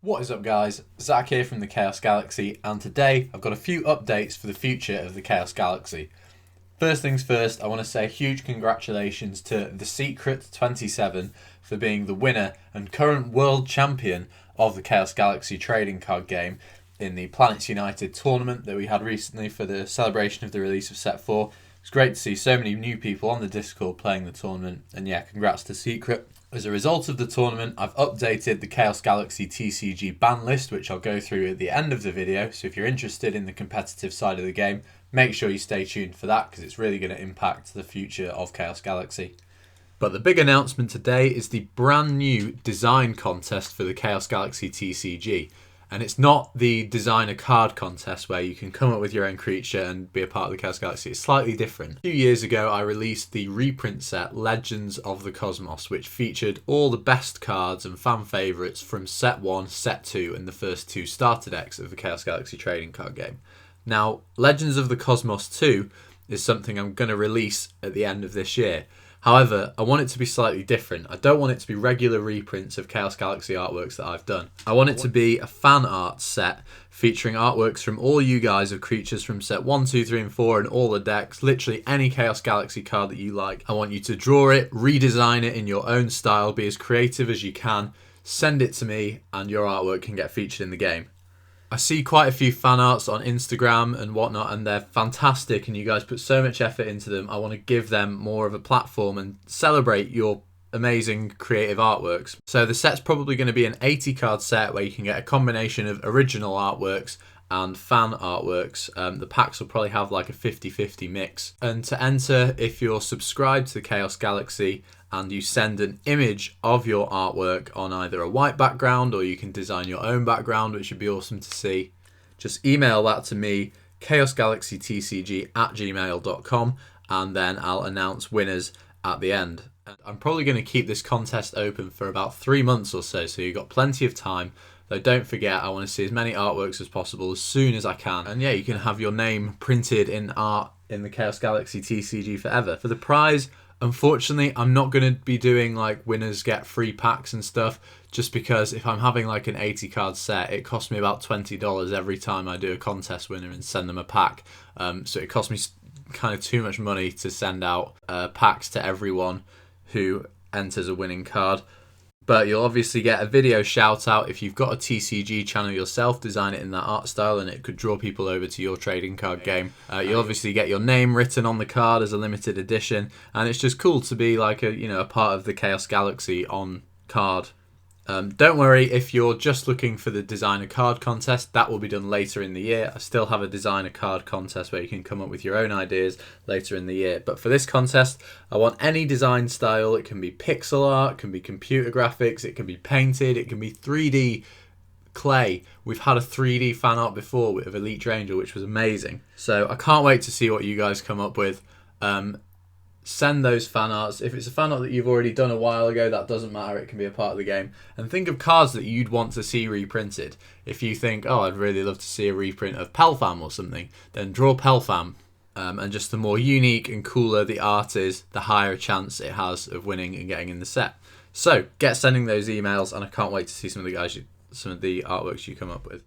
What is up guys, Zach here from the Chaos Galaxy, and today I've got a few updates for the future of the Chaos Galaxy. First things first, I want to say a huge congratulations to The Secret 27 for being the winner and current world champion of the Chaos Galaxy trading card game in the Planets United tournament that we had recently for the celebration of the release of Set 4. It's great to see so many new people on the Discord playing the tournament, and yeah, congrats to Secret. As a result of the tournament, I've updated the Chaos Galaxy TCG ban list, which I'll go through at the end of the video, so if you're interested in the competitive side of the game, make sure you stay tuned for that because it's really going to impact the future of Chaos Galaxy. But the big announcement today is the brand new design contest for the Chaos Galaxy TCG. And it's not the designer card contest where you can come up with your own creature and be a part of the Chaos Galaxy. It's slightly different. A few years ago, I released the reprint set Legends of the Cosmos, which featured all the best cards and fan favourites from Set 1, Set 2, and the first two starter decks of the Chaos Galaxy trading card game. Now, Legends of the Cosmos 2 is something I'm going to release at the end of this year. However, I want it to be slightly different. I don't want it to be regular reprints of Chaos Galaxy artworks that I've done. I want it to be a fan art set featuring artworks from all you guys of creatures from set 1, 2, 3 and 4 and all the decks. Literally any Chaos Galaxy card that you like. I want you to draw it, redesign it in your own style, be as creative as you can, send it to me and your artwork can get featured in the game. I see quite a few fan arts on Instagram and whatnot, and they're fantastic and you guys put so much effort into them. I want to give them more of a platform and celebrate your amazing creative artworks. So the set's probably going to be an 80 card set where you can get a combination of original artworks and fan artworks. The packs will probably have like a 50-50 mix. And to enter, if you're subscribed to the Chaos Galaxy and you send an image of your artwork on either a white background or you can design your own background, which would be awesome to see, just email that to me, chaosgalaxytcg@gmail.com, and then I'll announce winners at the end. I'm probably going to keep this contest open for about 3 months or so you've got plenty of time. Though don't forget, I want to see as many artworks as possible as soon as I can. And yeah, you can have your name printed in art in the Chaos Galaxy TCG forever. For the prize, unfortunately, I'm not going to be doing like winners get free packs and stuff, just because if I'm having like an 80 card set, it costs me about $20 every time I do a contest winner and send them a pack. So it costs me kind of too much money to send out packs to everyone who enters a winning card. But you'll obviously get a video shout out if you've got a TCG channel yourself, design it in that art style and it could draw people over to your trading card game. You'll obviously get your name written on the card as a limited edition, and it's just cool to be like a part of the Chaos Galaxy on card. Don't worry if you're just looking for the designer card contest, that will be done later in the year. I still have a designer card contest where you can come up with your own ideas later in the year. But for this contest, I want any design style. It can be pixel art, it can be computer graphics, it can be painted, it can be 3D clay. We've had a 3D fan art before with Elite Ranger, which was amazing. So I can't wait to see what you guys come up with. Send those fan arts. If it's a fan art that you've already done a while ago, that doesn't matter, it can be a part of the game. And think of cards that you'd want to see reprinted. If you think, oh, I'd really love to see a reprint of Pelfam or something, then draw Pelfam. And just the more unique and cooler the art is, the higher a chance it has of winning and getting in the set. So get sending those emails, and I can't wait to see some of the artworks you come up with.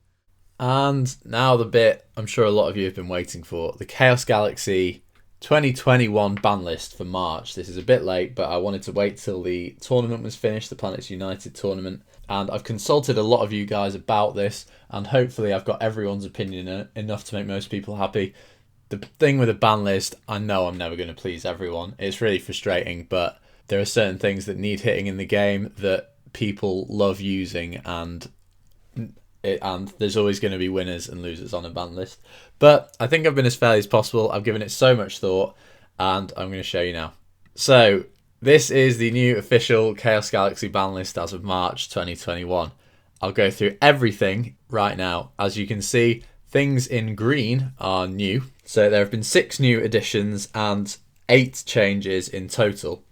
And now the bit I'm sure a lot of you have been waiting for, the Chaos Galaxy 2021 ban list for March. This is a bit late, but I wanted to wait till the tournament was finished, the Planets United tournament, and I've consulted a lot of you guys about this, and hopefully I've got everyone's opinion enough to make most people happy. The thing with a ban list, I know I'm never going to please everyone. It's really frustrating, but there are certain things that need hitting in the game that people love using, and there's always going to be winners and losers on a ban list. But I think I've been as fair as possible. I've given it so much thought, and I'm going to show you now. So this is the new official Chaos Galaxy ban list as of March 2021. I'll go through everything right now. As you can see, things in green are new. So there have been 6 new additions and 8 changes in total.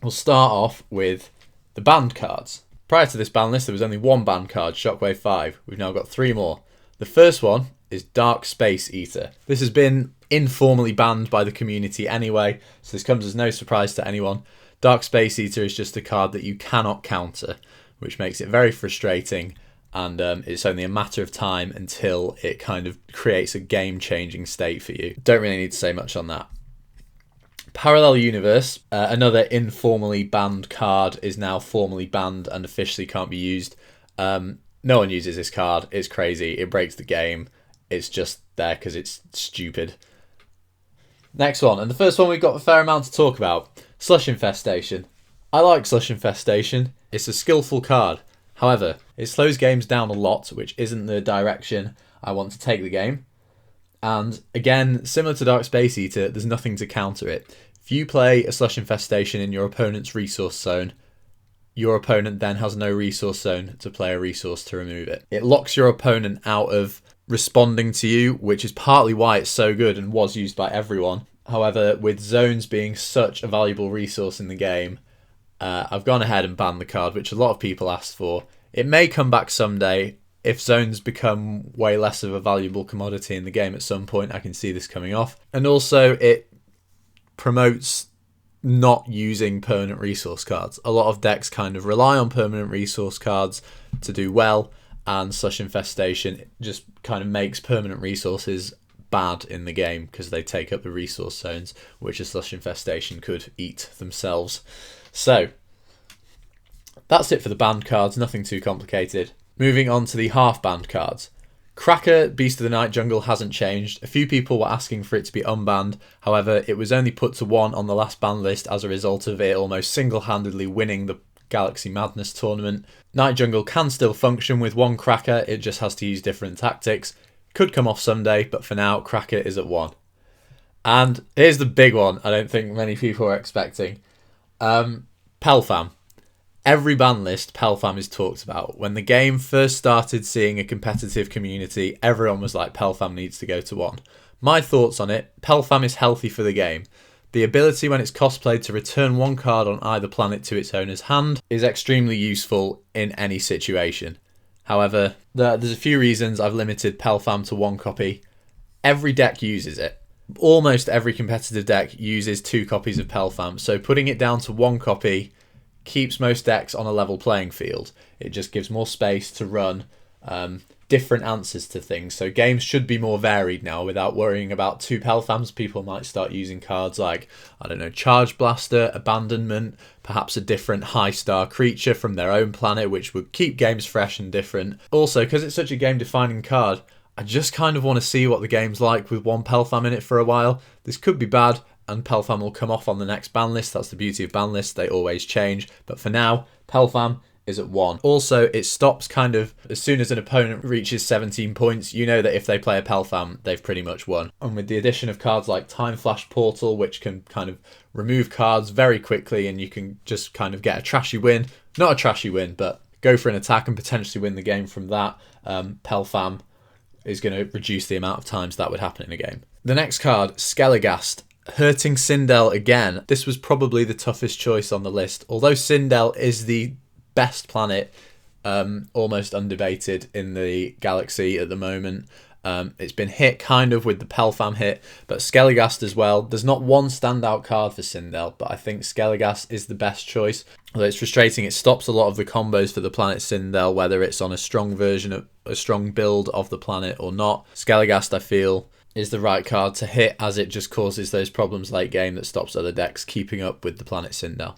We'll start off with the banned cards. Prior to this ban list, there was only 1 banned card, Shockwave 5. We've now got 3 more. The first one is Dark Space Eater. This has been informally banned by the community anyway, so this comes as no surprise to anyone. Dark Space Eater is just a card that you cannot counter, which makes it very frustrating and it's only a matter of time until it kind of creates a game-changing state for you. Don't really need to say much on that. Parallel Universe, another informally banned card, is now formally banned and officially can't be used. No one uses this card. It's crazy. It breaks the game. It's just there because it's stupid. Next one, and the first one we've got a fair amount to talk about. Slush Infestation. I like Slush Infestation. It's a skillful card. However, it slows games down a lot, which isn't the direction I want to take the game. And again, similar to Dark Space Eater, there's nothing to counter it. If you play a Slush Infestation in your opponent's resource zone, your opponent then has no resource zone to play a resource to remove it. It locks your opponent out of responding to you, which is partly why it's so good and was used by everyone. However, with zones being such a valuable resource in the game, I've gone ahead and banned the card, which a lot of people asked for. It may come back someday. If zones become way less of a valuable commodity in the game at some point, I can see this coming off. And also, it promotes not using permanent resource cards. A lot of decks kind of rely on permanent resource cards to do well, and Slush Infestation just kind of makes permanent resources bad in the game because they take up the resource zones, which a Slush Infestation could eat themselves. So, that's it for the banned cards, nothing too complicated. Moving on to the half-banned cards. Cracker, Beast of the Night Jungle hasn't changed. A few people were asking for it to be unbanned. However, it was only put to 1 on the last ban list as a result of it almost single-handedly winning the Galaxy Madness tournament. Night Jungle can still function with 1 Cracker, it just has to use different tactics. Could come off someday, but for now, Cracker is at 1. And here's the big one I don't think many people are expecting. Pelfam. Every ban list, Pelfam is talked about. When the game first started seeing a competitive community, everyone was like, Pelfam needs to go to 1. My thoughts on it, Pelfam is healthy for the game. The ability when it's cosplayed to return 1 card on either planet to its owner's hand is extremely useful in any situation. However, there's a few reasons I've limited Pelfam to 1 copy. Every deck uses it. Almost every competitive deck uses 2 copies of Pelfam, so putting it down to 1 copy keeps most decks on a level playing field. It just gives more space to run different answers to things. So games should be more varied now without worrying about 2 Pelfams. People might start using cards like, I don't know, Charge Blaster, Abandonment, perhaps a different high star creature from their own planet, which would keep games fresh and different. Also, because it's such a game defining card, I just kind of want to see what the game's like with 1 Pelfam in it for a while. This could be bad, and Pelfam will come off on the next ban list. That's the beauty of ban lists, they always change. But for now, Pelfam is at 1. Also, it stops kind of, as soon as an opponent reaches 17 points, you know that if they play a Pelfam, they've pretty much won. And with the addition of cards like Time Flash Portal, which can kind of remove cards very quickly, and you can just kind of get a trashy win. Not a trashy win, but go for an attack and potentially win the game from that. Pelfam is going to reduce the amount of times that would happen in a game. The next card, Skelligast. Hurting Sindel again. This was probably the toughest choice on the list. Although Sindel is the best planet, almost undebated in the galaxy at the moment. It's been hit kind of with the Pelfam hit, but Skelligast as well. There's not one standout card for Sindel, but I think Skelligast is the best choice. Although it's frustrating, it stops a lot of the combos for the planet Sindel, whether it's on a strong version of a strong build of the planet or not. Skelligast, I feel, is the right card to hit, as it just causes those problems late game that stops other decks keeping up with the planet Sindel.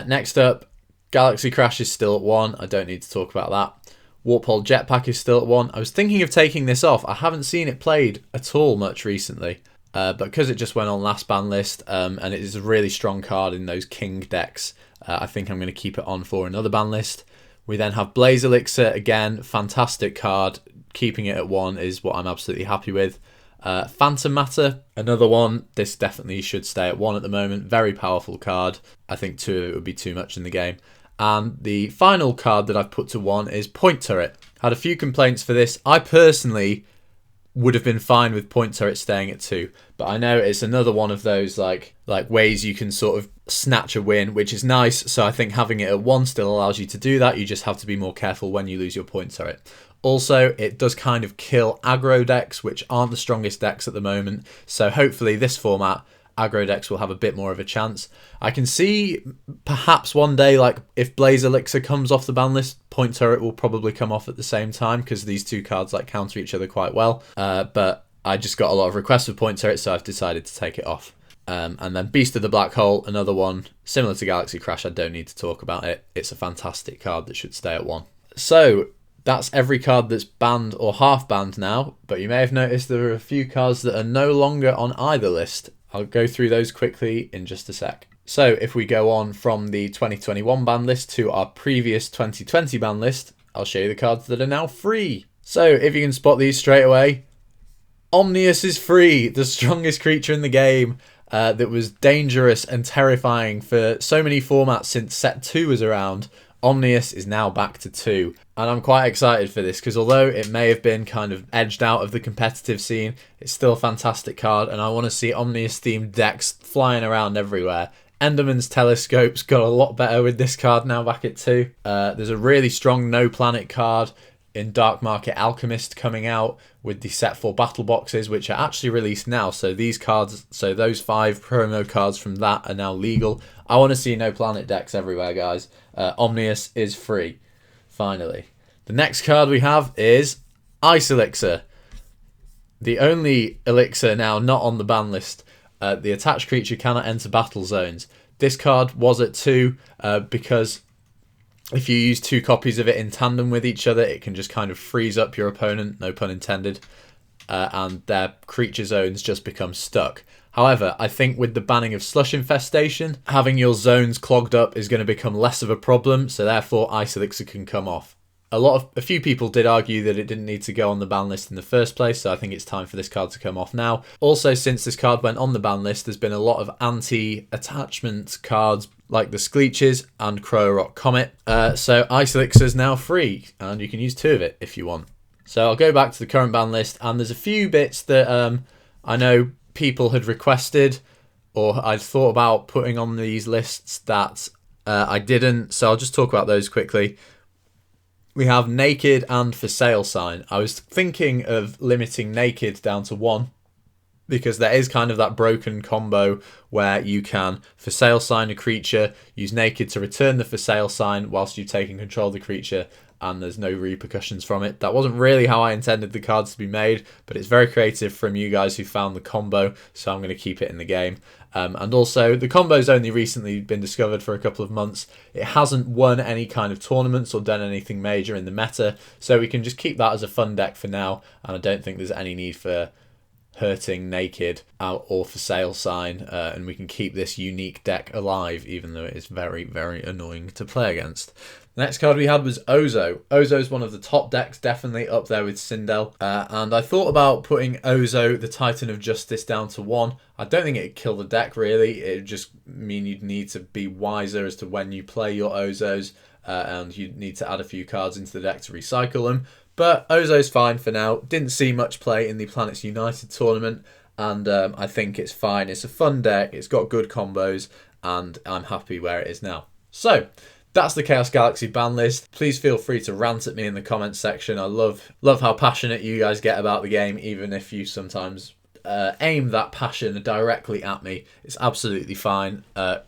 Next up, Galaxy Crash is still at 1. I don't need to talk about that. Warp-Hole Jetpack is still at 1. I was thinking of taking this off. I haven't seen it played at all much recently, but because it just went on last ban list, and it is a really strong card in those King decks, I think I'm going to keep it on for another ban list. We then have Blaze Elixir, again, fantastic card. Keeping it at 1 is what I'm absolutely happy with. Phantom Matter, another one. This definitely should stay at 1 at the moment. Very powerful card. I think 2 of it would be too much in the game. And the final card that I've put to 1 is Point Turret. Had a few complaints for this. I personally would have been fine with Point Turret staying at 2, but I know it's another one of those like ways you can sort of snatch a win, which is nice. So I think having it at 1 still allows you to do that. You just have to be more careful when you lose your Point Turret. Also, it does kind of kill aggro decks, which aren't the strongest decks at the moment. So hopefully this format aggro decks will have a bit more of a chance. I can see perhaps one day, like if Blaze Elixir comes off the ban list, Point Turret will probably come off at the same time because these two cards like counter each other quite well. But I just got a lot of requests for Point Turret, so I've decided to take it off. And then Beast of the Black Hole, another one similar to Galaxy Crash. I don't need to talk about it. It's a fantastic card that should stay at 1. So that's every card that's banned or half banned now, but you may have noticed there are a few cards that are no longer on either list. I'll go through those quickly in just a sec. So if we go on from the 2021 ban list to our previous 2020 ban list, I'll show you the cards that are now free. So if you can spot these straight away, Omnius is free, the strongest creature in the game. That was dangerous and terrifying for so many formats since set 2 was around. Omnius is now back to 2, and I'm quite excited for this because although it may have been kind of edged out of the competitive scene, it's still a fantastic card, and I want to see Omnius themed decks flying around everywhere. Enderman's Telescope's got a lot better with this card now back at 2. There's a really strong no planet card in Dark Market Alchemist coming out with the set 4 battle boxes, which are actually released now. So these cards, so those 5 promo cards from that are now legal. I want to see no planet decks everywhere, guys. Omnius is free, finally. The next card we have is Ice Elixir, the only elixir now not on the ban list. The attached creature cannot enter battle zones. This card was at 2 because if you use 2 copies of it in tandem with each other, it can just kind of freeze up your opponent, no pun intended, and their creature zones just become stuck. However, I think with the banning of Slush Infestation, having your zones clogged up is going to become less of a problem, so therefore Ice Elixir can come off. A few people did argue that it didn't need to go on the ban list in the first place, so I think it's time for this card to come off now. Also, since this card went on the ban list, there's been a lot of anti-attachment cards like the Skleeches and Crow Rock Comet. So Ice Elixir is now free, and you can use 2 of it if you want. So I'll go back to the current ban list, and there's a few bits that I know people had requested or I'd thought about putting on these lists that I didn't, so I'll just talk about those quickly. We have Naked and For Sale Sign. I was thinking of limiting Naked down to 1 because there is kind of that broken combo where you can For Sale Sign a creature, use Naked to return the For Sale Sign whilst you've taken control of the creature, and there's no repercussions from it. That wasn't really how I intended the cards to be made, but it's very creative from you guys who found the combo, so I'm going to keep it in the game. And also, the combo's only recently been discovered for a couple of months. It hasn't won any kind of tournaments or done anything major in the meta, so we can just keep that as a fun deck for now, and I don't think there's any need for hurting Naked or For Sale Sign, and we can keep this unique deck alive, even though it is very, very annoying to play against. The next card we had was Ozo. Ozo is one of the top decks, definitely up there with Sindel. And I thought about putting Ozo, the Titan of Justice, down to 1. I don't think it'd kill the deck, really. It'd just mean you'd need to be wiser as to when you play your Ozos, and you'd need to add a few cards into the deck to recycle them. But Ozo's fine for now. Didn't see much play in the Planets United tournament, and I think it's fine. It's a fun deck, it's got good combos, and I'm happy where it is now. So, that's the Chaos Galaxy ban list. Please feel free to rant at me in the comments section. I love how passionate you guys get about the game, even if you sometimes aim that passion directly at me. It's absolutely fine. I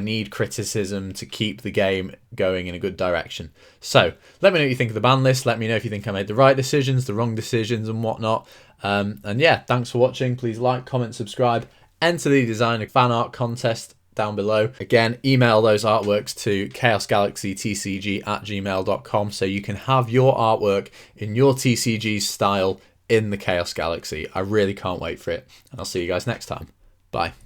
need criticism to keep the game going in a good direction. So, let me know what you think of the ban list. Let me know if you think I made the right decisions, the wrong decisions, and whatnot. And yeah, thanks for watching. Please like, comment, subscribe. Enter the designer fan art contest down below. Again, email those artworks to chaosgalaxytcg@gmail.com so you can have your artwork in your TCG style in the Chaos Galaxy. I really can't wait for it. And I'll see you guys next time. Bye.